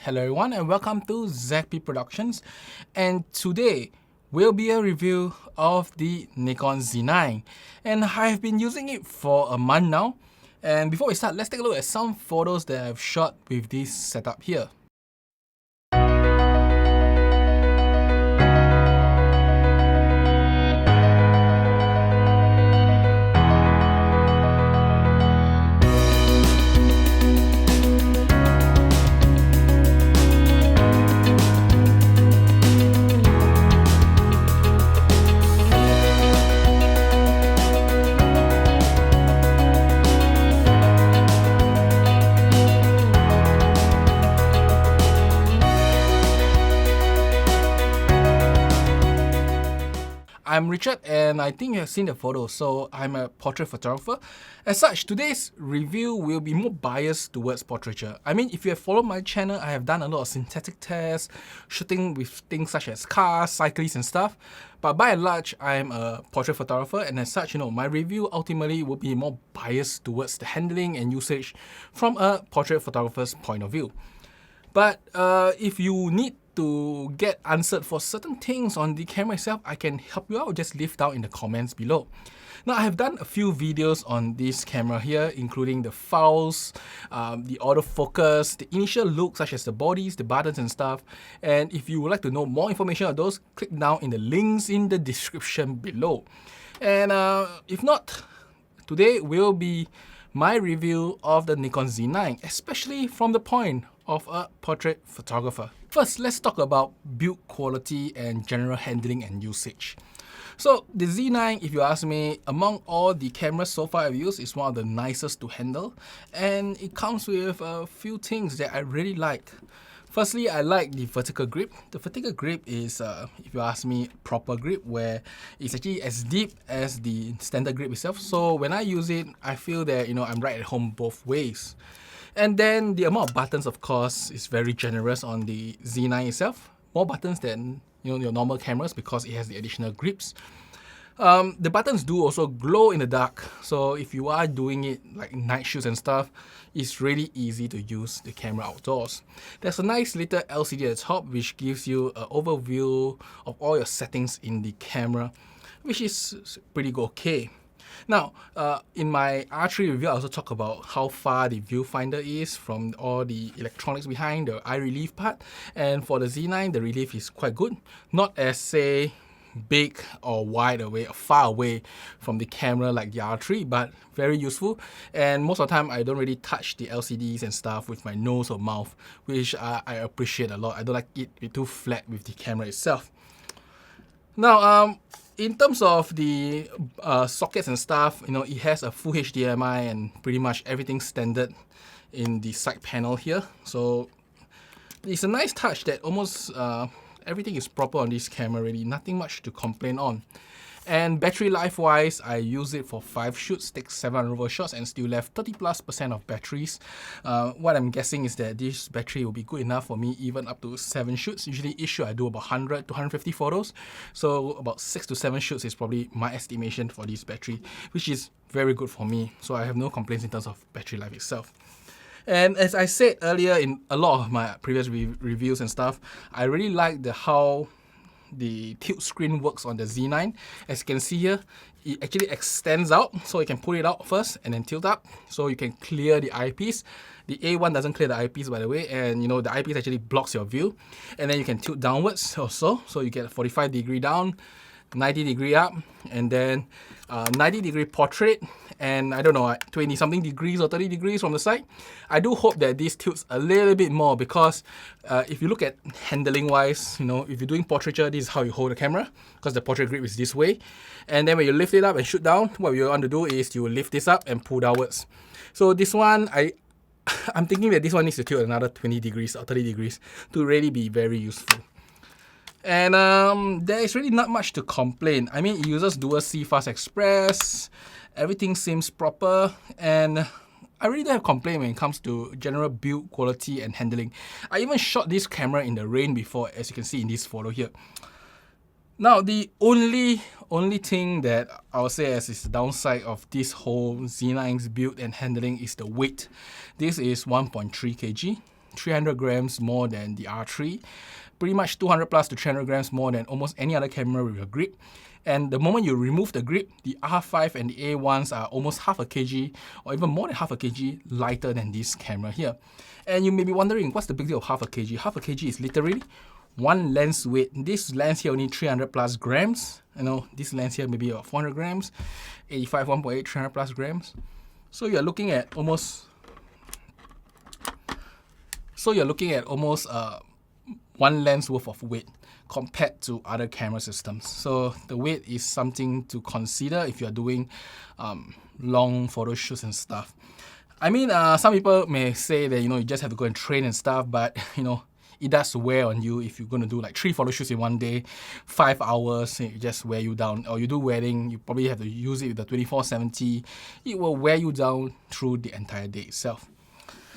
Hello everyone and welcome to ZP Productions, and today will be a review of the Nikon Z9, and I've been using it for a month now. And before we start, let's take a look at some photos that I've shot with this setup here. I'm Richard, and I think you have seen the photo, so I'm a portrait photographer. As such, today's review will be more biased towards portraiture. I mean, if you have followed my channel, I have done a lot of synthetic tests, shooting with things such as cars, cyclists and stuff. But by and large, I'm a portrait photographer, and as such, my review ultimately will be more biased towards the handling and usage from a portrait photographer's point of view. But if you need to get answered for certain things on the camera itself, I can help you out. Just leave down in the comments below. Now, I have done a few videos on this camera here, including the files, the autofocus, the initial look such as the bodies, the buttons and stuff. And if you would like to know more information on those, click down in the links in the description below. And if not, today will be my review of the Nikon Z9, especially from the point of a portrait photographer. First, let's talk about build quality and general handling and usage. So the Z9, if you ask me, among all the cameras so far I've used, is one of the nicest to handle, and it comes with a few things that I really like. Firstly, I like the vertical grip. The vertical grip is, if you ask me, proper grip, where it's actually as deep as the standard grip itself. So when I use it, I feel that I'm right at home both ways. And then the amount of buttons, of course, is very generous on the Z9 itself. More buttons than your normal cameras because it has the additional grips. The buttons do also glow in the dark, so if you are doing it like night shoots and stuff, it's really easy to use the camera outdoors. There's a nice little LCD at the top which gives you an overview of all your settings in the camera, which is pretty okay. Now, in my R3 review, I also talk about how far the viewfinder is from all the electronics behind the eye relief part. And for the Z9, the relief is quite good. Not as, say, big or wide away or far away from the camera like the R3, but very useful. And most of the time, I don't really touch the LCDs and stuff with my nose or mouth, which I appreciate a lot. I don't like it to be too flat with the camera itself. Now, in terms of the sockets and stuff, it has a full HDMI and pretty much everything standard in the side panel here. So it's a nice touch that almost everything is proper on this camera, really. Nothing much to complain on. And battery life wise, I use it for 5 shoots, takes 700 over shots and still left 30+% of batteries. What I'm guessing is that this battery will be good enough for me even up to 7 shoots. Usually each shoot I do about 100 to 150 photos. So about 6 to 7 shoots is probably my estimation for this battery, which is very good for me. So I have no complaints in terms of battery life itself. And as I said earlier in a lot of my previous reviews and stuff, I really like how the tilt screen works on the Z9. As you can see here, it actually extends out, so you can pull it out first and then tilt up, so you can clear the eyepiece. The A1 doesn't clear the eyepiece, by the way, and the eyepiece actually blocks your view. And then you can tilt downwards also, so you get a 45-degree down, 90-degree up, and then 90-degree portrait, and I don't know, 20-something degrees or 30 degrees from the side. I do hope that this tilts a little bit more because if you look at handling-wise, if you're doing portraiture, this is how you hold the camera because the portrait grip is this way. And then when you lift it up and shoot down, what you want to do is you lift this up and pull downwards. So this one, I'm thinking that this one needs to tilt another 20 degrees or 30 degrees to really be very useful. And there is really not much to complain. I mean, it uses dual C Fast Express, everything seems proper, and I really don't have complaint when it comes to general build quality and handling. I even shot this camera in the rain before, as you can see in this photo here. Now, the only thing that I would say as is the downside of this whole Z9's build and handling is the weight. This is 1.3 kg, 300 grams more than the R3, pretty much 200 plus to 300 grams more than almost any other camera with a grip. And the moment you remove the grip, the R5 and the A1s are almost half a kg or even more than half a kg lighter than this camera here. And you may be wondering, what's the big deal of half a kg? Half a kg is literally one lens weight. This lens here only 300 plus grams. You know, this lens here maybe about 400 grams, 85, 1.8, 300 plus grams. So you're looking at almost one lens worth of weight compared to other camera systems. So the weight is something to consider if you're doing long photo shoots and stuff. I mean, some people may say that, you just have to go and train and stuff, but, it does wear on you if you're going to do like 3 photo shoots in one day, 5 hours, it just wear you down. Or you do wedding, you probably have to use it with the 24-70. It will wear you down through the entire day itself.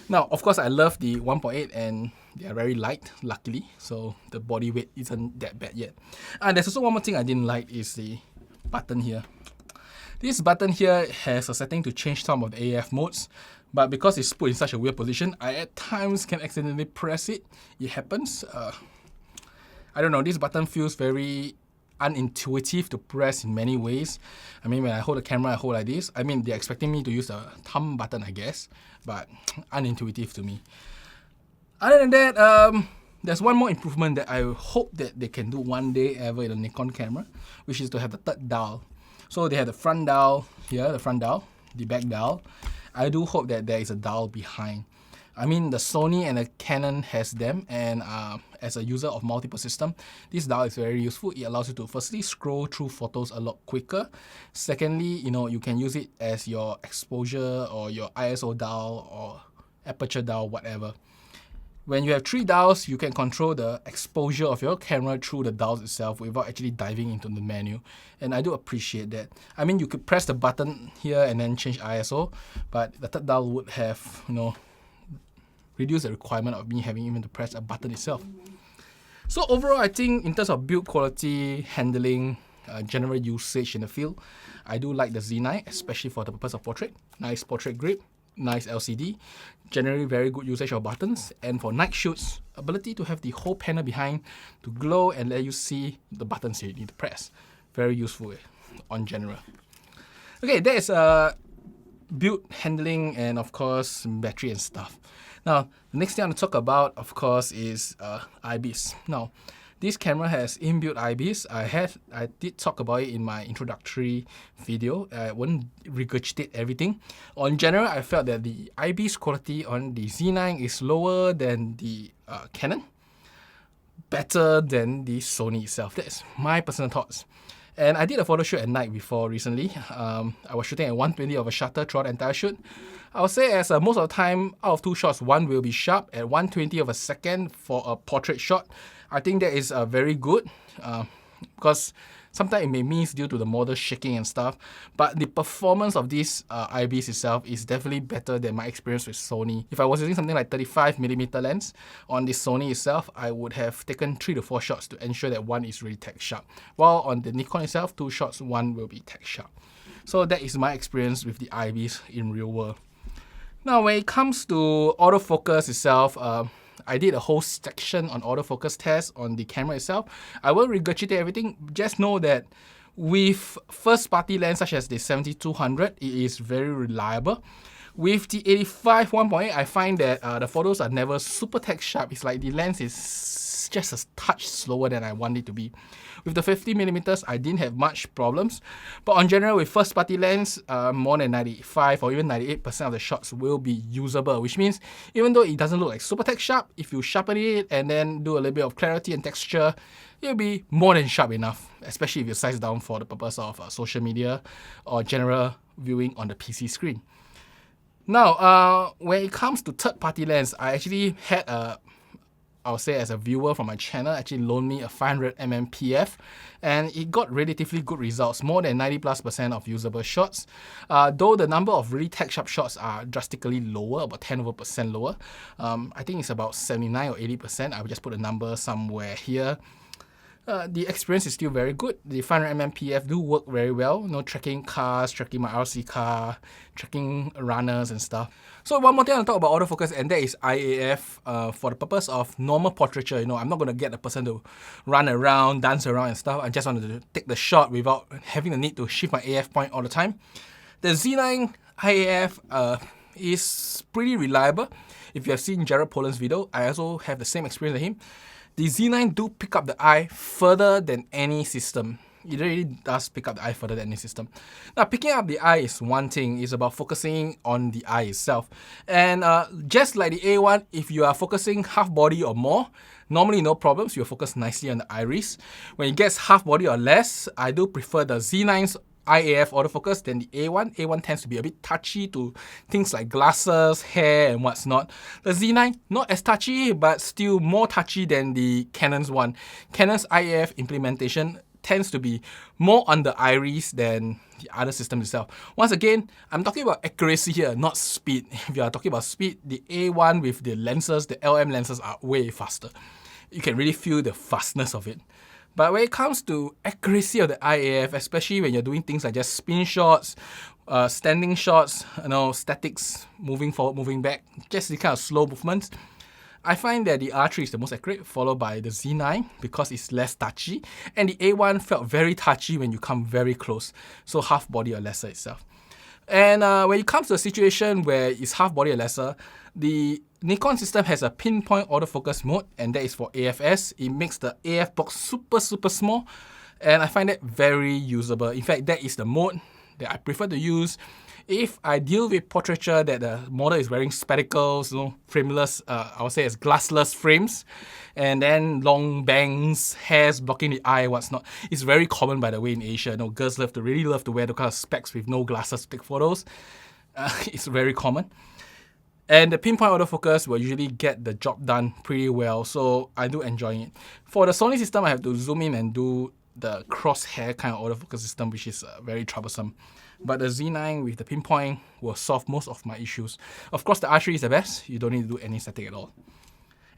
Now, of course, I love the 1.8 and they are very light, luckily, so the body weight isn't that bad yet. And there's also one more thing I didn't like is the button here. This button here has a setting to change some of the AF modes, but because it's put in such a weird position, I at times can accidentally press it. It happens. I don't know, this button feels very unintuitive to press in many ways. I mean, when I hold the camera, I hold like this. I mean, they're expecting me to use the thumb button, I guess, but unintuitive to me. Other than that, there's one more improvement that I hope that they can do one day ever in a Nikon camera, which is to have the third dial. So they have the front dial here, the front dial, the back dial. I do hope that there is a dial behind. I mean, the Sony and the Canon has them, and as a user of multiple systems, this dial is very useful. It allows you to firstly scroll through photos a lot quicker. Secondly, you can use it as your exposure or your ISO dial or aperture dial, whatever. When you have 3 dials, you can control the exposure of your camera through the dials itself without actually diving into the menu. And I do appreciate that. I mean, you could press the button here and then change ISO, but the third dial would have, reduce the requirement of me having even to press a button itself. So overall, I think in terms of build quality, handling, general usage in the field, I do like the Z9, especially for the purpose of portrait. Nice portrait grip, nice LCD, generally very good usage of buttons, and for night shoots, ability to have the whole panel behind to glow and let you see the buttons you need to press. Very useful on general. Okay, that is build handling and of course battery and stuff. Now, the next thing I want to talk about, of course, is IBIS. Now, this camera has inbuilt IBIS. I did talk about it in my introductory video. I won't regurgitate everything. On general, I felt that the IBIS quality on the Z9 is lower than the Canon, better than the Sony itself. That's my personal thoughts. And I did a photo shoot at night before recently. I was shooting at 120 of a shutter throughout the entire shoot. I would say as most of the time, out of 2 shots, one will be sharp at 120 of a second for a portrait shot. I think that is very good because sometimes it may miss due to the model shaking and stuff. But the performance of this IBIS itself is definitely better than my experience with Sony. If I was using something like 35mm lens on the Sony itself, I would have taken 3 to 4 shots to ensure that one is really tech sharp. While on the Nikon itself, 2 shots, one will be tech sharp. So that is my experience with the IBIS in real world. Now, when it comes to autofocus itself, I did a whole section on autofocus test on the camera itself. I won't regurgitate everything. Just know that with first-party lens such as the 7200, it is very reliable. With the 85 1.8, I find that the photos are never super tech sharp. It's like the lens is just a touch slower than I want it to be. With the 50mm, I didn't have much problems. But on general, with first-party lens, more than 95 or even 98% of the shots will be usable, which means even though it doesn't look like super tech sharp, if you sharpen it and then do a little bit of clarity and texture, it'll be more than sharp enough, especially if you size down for the purpose of social media or general viewing on the PC screen. Now, when it comes to third-party lens, I actually had I would say as a viewer from my channel, actually loaned me a 500mm PF, and it got relatively good results, more than 90+% of usable shots. Though the number of really tech sharp shots are drastically lower, about 10% lower. I think it's about 79 or 80%. I will just put a number somewhere here. The experience is still very good. The 500mm PF do work very well, tracking cars, tracking my RC car, tracking runners and stuff. So one more thing I'll talk about autofocus, and that is IAF for the purpose of normal portraiture. I'm not going to get the person to run around, dance around and stuff. I just wanted to take the shot without having the need to shift my AF point all the time. The Z9 IAF is pretty reliable. If you have seen Jared Poland's video, I also have the same experience as him. The Z9 do pick up the eye further than any system. It really does pick up the eye further than any system. Now, picking up the eye is one thing. It's about focusing on the eye itself. And just like the A1, if you are focusing half body or more, normally no problems. You'll focus nicely on the iris. When it gets half body or less, I do prefer the Z9's IAF autofocus than the A1. A1 tends to be a bit touchy to things like glasses, hair, and what's not. The Z9, not as touchy, but still more touchy than the Canon's one. Canon's IAF implementation tends to be more on the iris than the other system itself. Once again, I'm talking about accuracy here, not speed. If you are talking about speed, the A1 with the lenses, the LM lenses are way faster. You can really feel the fastness of it. But when it comes to accuracy of the IAF, especially when you're doing things like just spin shots, standing shots, statics, moving forward, moving back, just the kind of slow movements, I find that the R3 is the most accurate, followed by the Z9 because it's less touchy, and the A1 felt very touchy when you come very close, so half body or lesser itself. And when it comes to a situation where it's half body or lesser, the Nikon system has a pinpoint autofocus mode, and that is for AFS. It makes the AF box super small, and I find that very usable. In fact, that is the mode that I prefer to use if I deal with portraiture that the model is wearing spectacles, frameless, I would say it's glassless frames, and then long bangs, hairs blocking the eye, what's not. It's very common, by the way, in Asia. Girls really love to wear the kind of specs with no glasses to take photos. It's very common. And the pinpoint autofocus will usually get the job done pretty well, so I do enjoy it. For the Sony system, I have to zoom in and do the crosshair kind of autofocus system, which is very troublesome. But the Z9 with the pinpoint will solve most of my issues. Of course, the R3 is the best. You don't need to do any static at all.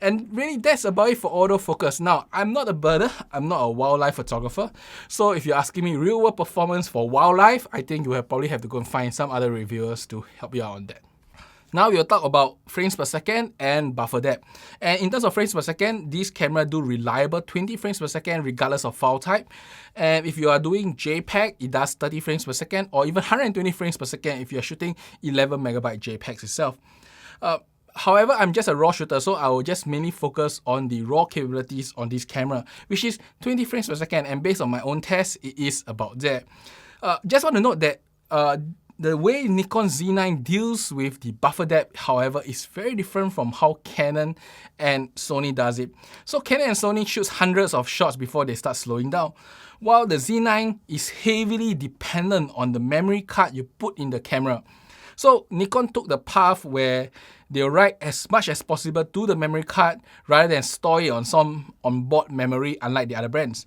And really, that's about it for autofocus. Now, I'm not a birder. I'm not a wildlife photographer. So if you're asking me real-world performance for wildlife, I think you will probably have to go and find some other reviewers to help you out on that. Now we'll talk about frames per second and buffer depth. And in terms of frames per second, these cameras do reliable 20 frames per second regardless of file type. And if you are doing JPEG, it does 30 frames per second, or even 120 frames per second if you're shooting 11 megabyte JPEGs itself. However, I'm just a RAW shooter, so I will just mainly focus on the RAW capabilities on this camera, which is 20 frames per second, and based on my own test, it is about that. Just want to note that the way Nikon Z9 deals with the buffer depth, however, is very different from how Canon and Sony does it. So Canon and Sony shoots hundreds of shots before they start slowing down, while the Z9 is heavily dependent on the memory card you put in the camera. So Nikon took the path where they'll write as much as possible to the memory card rather than store it on some onboard memory, unlike the other brands.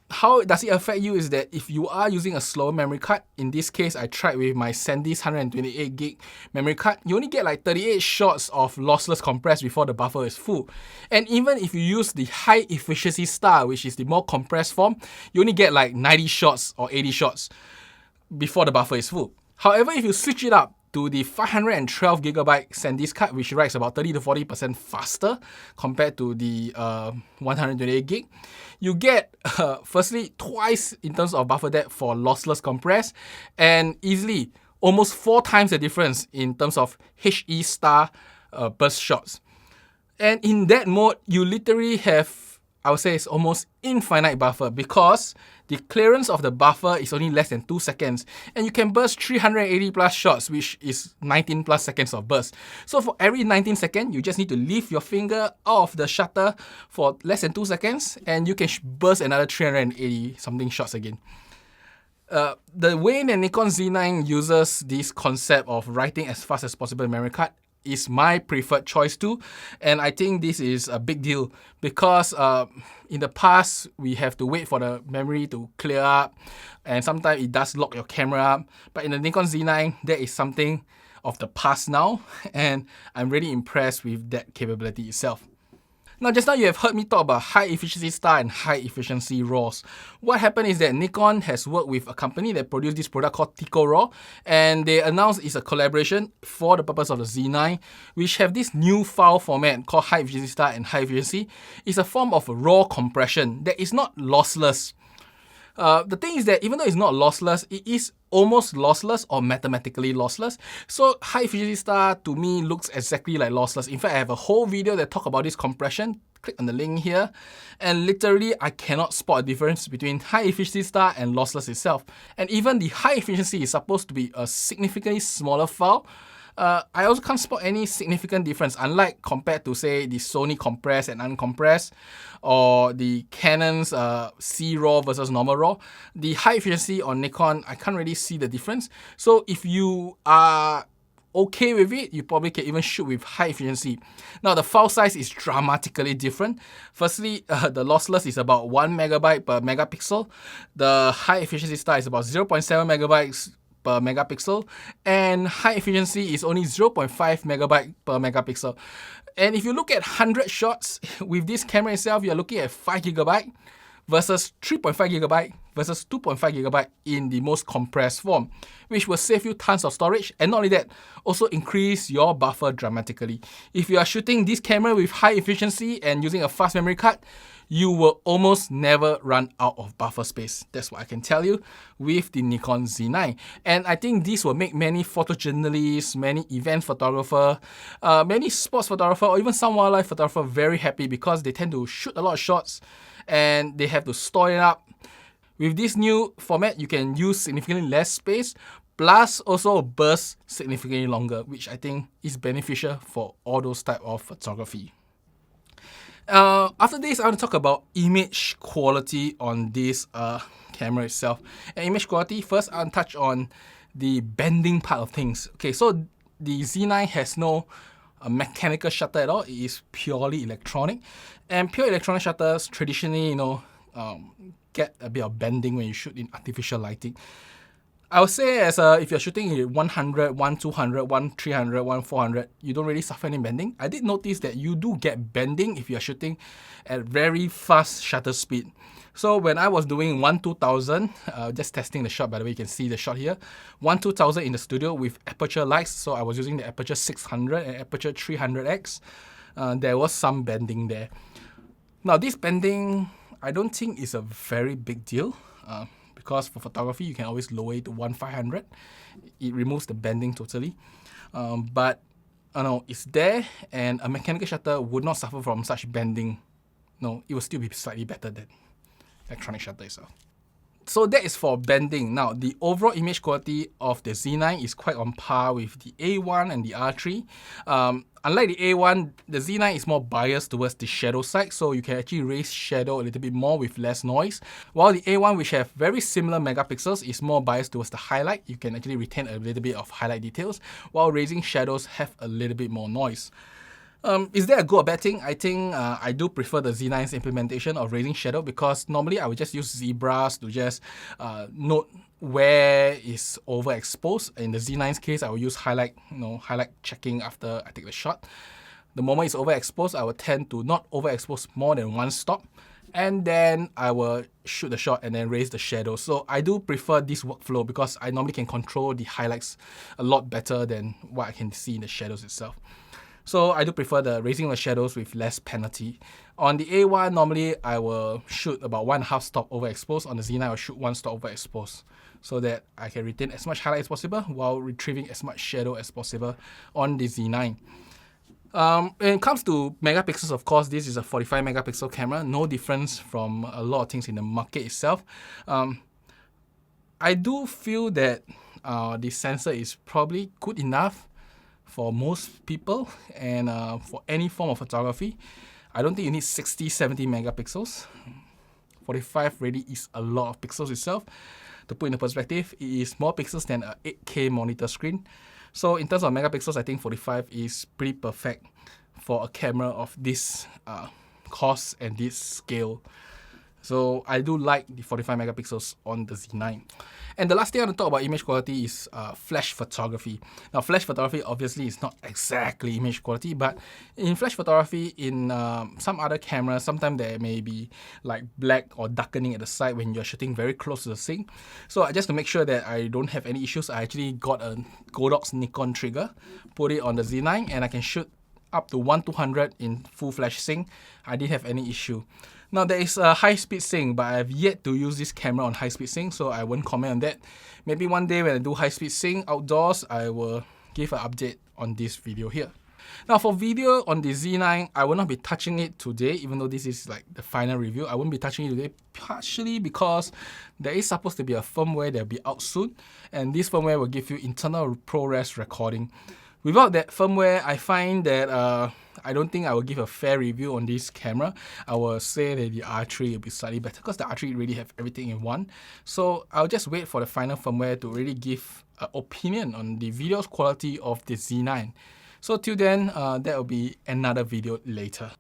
How does it affect you is that if you are using a slower memory card, in this case I tried with my SanDisk 128GB memory card, you only get like 38 shots of lossless compressed before the buffer is full. And even if you use the high efficiency style, which is the more compressed form, you only get like 90 shots or 80 shots before the buffer is full. However, if you switch it up to the 512GB SanDisk card, which writes about 30 to 40% faster compared to the 128GB, you get firstly twice in terms of buffer depth for lossless compress, and easily almost 4 times the difference in terms of HE star burst shots. And in that mode, you literally have, I would say, it's almost infinite buffer, because the clearance of the buffer is only less than 2 seconds, and you can burst 380 plus shots, which is 19 plus seconds of burst. So for every 19 seconds, you just need to lift your finger out of the shutter for less than 2 seconds, and you can burst another 380 something shots again. The way that Nikon Z9 uses this concept of writing as fast as possible in memory card is my preferred choice too, and I think this is a big deal, because in the past we have to wait for the memory to clear up, and sometimes it does lock your camera up. But in the Nikon Z9, that is something of the past now, and I'm really impressed with that capability itself. Now, just now you have heard me talk about high efficiency star and high efficiency RAWs. What happened is that Nikon has worked with a company that produced this product called Tico RAW, and they announced it's a collaboration for the purpose of the Z9, which have this new file format called high efficiency star and high efficiency. It's a form of raw compression that is not lossless. The thing is that even though it's not lossless, it is almost lossless or mathematically lossless. So high efficiency star to me looks exactly like lossless. In fact, I have a whole video that talk about this compression. Click on the link here, and literally I cannot spot a difference between high efficiency star and lossless itself. And even the high efficiency is supposed to be a significantly smaller file. I also can't spot any significant difference, unlike compared to, say, the Sony compressed and uncompressed, or the Canon's C RAW versus normal RAW. The high efficiency on Nikon, I can't really see the difference. So if you are okay with it, you probably can even shoot with high efficiency. Now, the file size is dramatically different. Firstly, the lossless is about 1 megabyte per megapixel. The high efficiency star is about 0.7 megabytes per megapixel, and high efficiency is only 0.5 megabyte per megapixel. And if you look at 100 shots with this camera itself, you're looking at 5 gigabyte versus 3.5 gigabyte versus 2.5 gigabyte in the most compressed form, which will save you tons of storage, and not only that, also increase your buffer dramatically. If you are shooting this camera with high efficiency and using a fast memory card, you will almost never run out of buffer space. That's what I can tell you with the Nikon Z9. And I think this will make many photojournalists, many event photographer, many sports photographer, or even some wildlife photographer very happy, because they tend to shoot a lot of shots and they have to store it up. With this new format, you can use significantly less space, plus also burst significantly longer, which I think is beneficial for all those type of photography. After this, I want to talk about image quality on this camera itself. And image quality, first I'll touch on the bending part of things. Okay, so the Z9 has no mechanical shutter at all. It is purely electronic. And pure electronic shutters traditionally, get a bit of bending when you shoot in artificial lighting. I would say if you're shooting at 100, 1200, 1300, 1400, you don't really suffer any bending. I did notice that you do get bending if you're shooting at very fast shutter speed. So when I was doing 1-2000, just testing the shot, by the way, you can see the shot here, 1-2000 in the studio with aperture lights. So I was using the aperture 600 and aperture 300x. There was some bending there. Now this bending, I don't think is a very big deal. Because for photography, you can always lower it to 1/500. It removes the bending totally. But it's there, and a mechanical shutter would not suffer from such bending. No, it will still be slightly better than electronic shutter itself. So that is for bending. Now, the overall image quality of the Z9 is quite on par with the A1 and the R3. Unlike the A1, the Z9 is more biased towards the shadow side, so you can actually raise shadow a little bit more with less noise. While the A1, which have very similar megapixels, is more biased towards the highlight. You can actually retain a little bit of highlight details, while raising shadows have a little bit more noise. Is there a good or bad thing? I think I do prefer the Z9's implementation of raising shadow, because normally I would just use zebras to just note where is overexposed. In the Z9's case, I will use highlight checking after I take the shot. The moment it's overexposed, I will tend to not overexpose more than one stop, and then I will shoot the shot and then raise the shadow. So I do prefer this workflow because I normally can control the highlights a lot better than what I can see in the shadows itself. So I do prefer the raising the shadows with less penalty. On the A1, normally I will shoot about 1.5 stop overexposed. On the Z9, I will shoot 1 stop overexposed, so that I can retain as much highlight as possible while retrieving as much shadow as possible on the Z9. When it comes to megapixels, of course, this is a 45 megapixel camera. No difference from a lot of things in the market itself. I do feel that the sensor is probably good enough for most people, and for any form of photography. I don't think you need 60, 70 megapixels. 45 really is a lot of pixels itself. To put into perspective, it is more pixels than an 8K monitor screen. So in terms of megapixels, I think 45 is pretty perfect for a camera of this cost and this scale. So I do like the 45 megapixels on the Z9. And the last thing I want to talk about image quality is flash photography. Now, flash photography obviously is not exactly image quality, but in flash photography, in some other cameras, sometimes there may be like black or darkening at the side when you're shooting very close to the sync. So just to make sure that I don't have any issues, I actually got a Godox Nikon trigger, put it on the Z9, and I can shoot up to 1/200 in full flash sync. I didn't have any issue. Now, there is a high-speed sync, but I have yet to use this camera on high-speed sync, so I won't comment on that. Maybe one day when I do high-speed sync outdoors, I will give an update on this video here. Now, for video on the Z9, I will not be touching it today, even though this is like the final review. I won't be touching it today, partially because there is supposed to be a firmware that will be out soon, and this firmware will give you internal ProRes recording. Without that firmware, I find that I don't think I will give a fair review on this camera. I will say that the R3 will be slightly better because the R3 really have everything in one. So I'll just wait for the final firmware to really give an opinion on the video quality of the Z9. So till then, that will be another video later.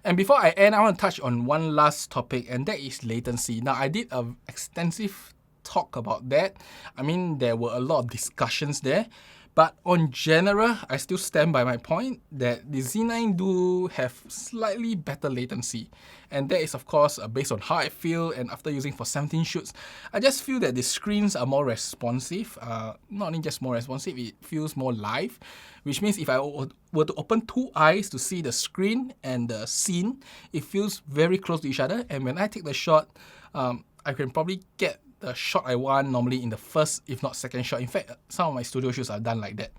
And before I end, I want to touch on one last topic, and that is latency. Now, I did an extensive talk about that. I mean, there were a lot of discussions there. But on general, I still stand by my point that the Z9 do have slightly better latency. And that is, of course, based on how I feel, and after using for 17 shoots, I just feel that the screens are more responsive. Not only just more responsive, it feels more live, which means if I were to open two eyes to see the screen and the scene, it feels very close to each other. And when I take the shot, I can probably get the shot I want normally in the first, if not second shot. In fact, some of my studio shoots are done like that.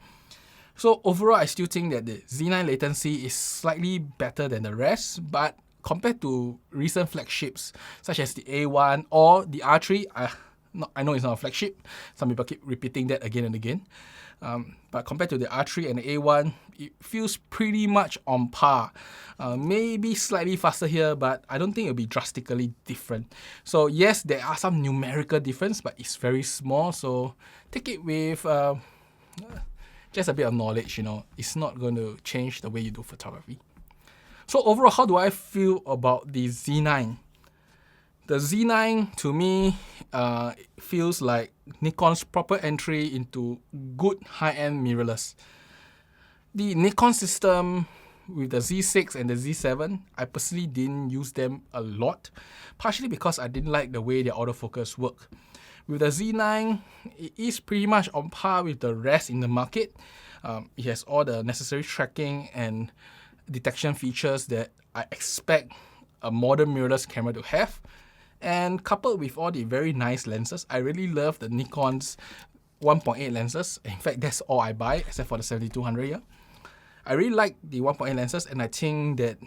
So overall, I still think that the Z9 latency is slightly better than the rest, but compared to recent flagships such as the A1 or the R3, I know it's not a flagship. Some people keep repeating that again and again. But compared to the R3 and the A1, it feels pretty much on par. Maybe slightly faster here, but I don't think it'll be drastically different. So yes, there are some numerical difference, but it's very small. So take it with just a bit of knowledge, you know. It's not going to change the way you do photography. So overall, how do I feel about the Z9? The Z9, to me, feels like Nikon's proper entry into good high-end mirrorless. The Nikon system with the Z6 and the Z7, I personally didn't use them a lot, partially because I didn't like the way their autofocus work. With the Z9, it is pretty much on par with the rest in the market. It has all the necessary tracking and detection features that I expect a modern mirrorless camera to have. And coupled with all the very nice lenses, I really love the Nikon's 1.8 lenses. In fact, that's all I buy, except for the 7200 here. I really like the 1.8 lenses, and I think that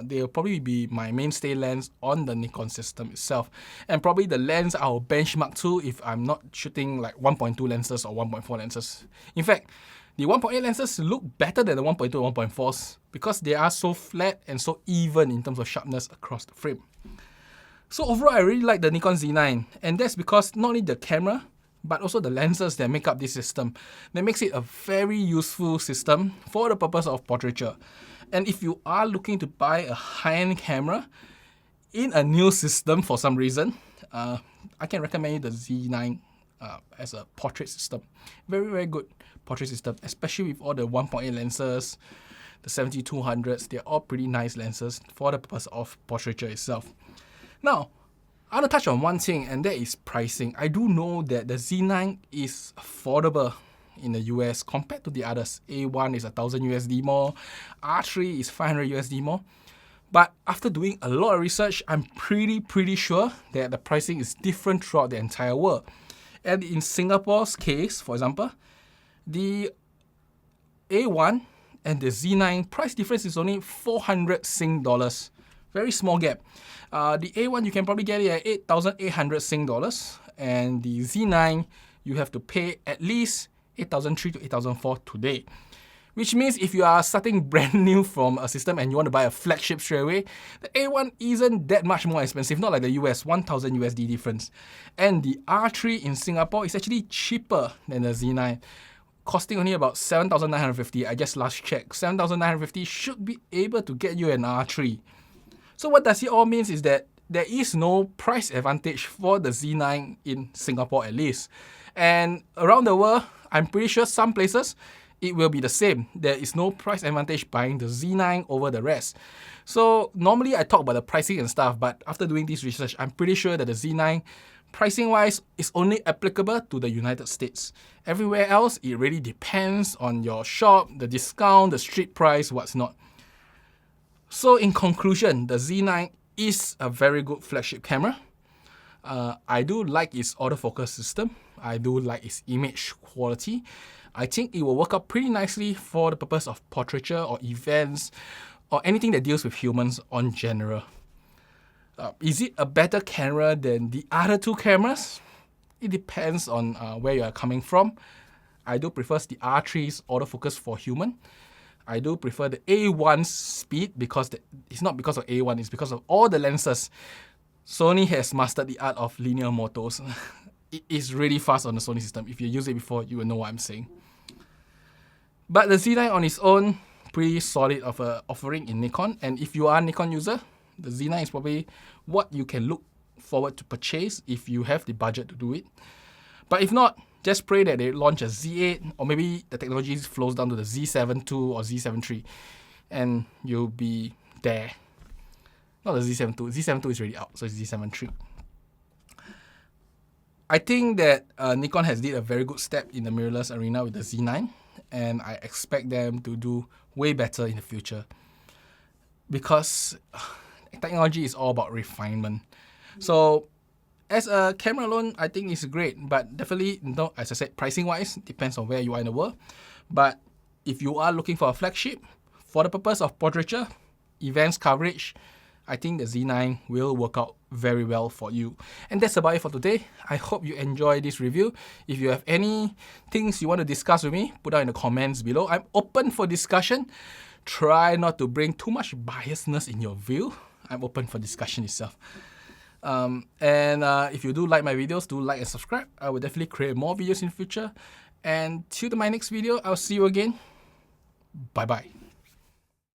they'll probably be my mainstay lens on the Nikon system itself. And probably the lens I'll benchmark to if I'm not shooting like 1.2 lenses or 1.4 lenses. In fact, the 1.8 lenses look better than the 1.2 and 1.4s because they are so flat and so even in terms of sharpness across the frame. So overall, I really like the Nikon Z9, and that's because not only the camera, but also the lenses that make up this system. That makes it a very useful system for the purpose of portraiture. And if you are looking to buy a high-end camera in a new system for some reason, I can recommend you the Z9 as a portrait system. Very, very good portrait system, especially with all the 1.8 lenses, the 7200s. They're all pretty nice lenses for the purpose of portraiture itself. Now, I want to touch on one thing, and that is pricing. I do know that the Z9 is affordable in the US compared to the others. A1 is $1,000 more, R3 is $500 more. But after doing a lot of research, I'm pretty sure that the pricing is different throughout the entire world. And in Singapore's case, for example, the A1 and the Z9 price difference is only 400 Sing dollars. Very small gap. The A1 you can probably get it at 8,800 Sing dollars, and the Z9 you have to pay at least 8,300 to 8,400 today. Which means if you are starting brand new from a system and you want to buy a flagship straight away, the A1 isn't that much more expensive, not like the US, $1,000 difference. And the R3 in Singapore is actually cheaper than the Z9, costing only about 7,950. I just last checked. 7,950 should be able to get you an R3. So what does it all mean is that there is no price advantage for the Z9 in Singapore at least. And around the world, I'm pretty sure some places it will be the same. There is no price advantage buying the Z9 over the rest. So normally I talk about the pricing and stuff, but after doing this research, I'm pretty sure that the Z9 pricing wise is only applicable to the United States. Everywhere else, it really depends on your shop, the discount, the street price, what's not. So in conclusion, the Z9 is a very good flagship camera. I do like its autofocus system. I do like its image quality. I think it will work out pretty nicely for the purpose of portraiture or events or anything that deals with humans on general. Is it a better camera than the other two cameras? It depends on where you are coming from. I do prefer the R3's autofocus for human. I do prefer the A1's speed because it's not because of A1, it's because of all the lenses. Sony has mastered the art of linear motos. It is really fast on the Sony system. If you use it before, you will know what I'm saying. But the Z9 on its own, pretty solid of a offering in Nikon. And if you are a Nikon user, the Z9 is probably what you can look forward to purchase if you have the budget to do it. But if not, just pray that they launch a Z8 or maybe the technology flows down to the Z7 II or Z7 III and you'll be there. Not the Z7 II. Z7 II is already out, so it's Z7 III. I think that Nikon has did a very good step in the mirrorless arena with the Z9, and I expect them to do way better in the future because technology is all about refinement. So as a camera alone, I think it's great, but definitely, as I said, pricing wise, depends on where you are in the world. But if you are looking for a flagship, for the purpose of portraiture, events coverage, I think the Z9 will work out very well for you. And that's about it for today. I hope you enjoyed this review. If you have any things you want to discuss with me, put out in the comments below. I'm open for discussion. Try not to bring too much biasness in your view. I'm open for discussion itself. If you do like my videos, do like and subscribe. I will definitely create more videos in the future. And till my next video, I'll see you again. Bye bye.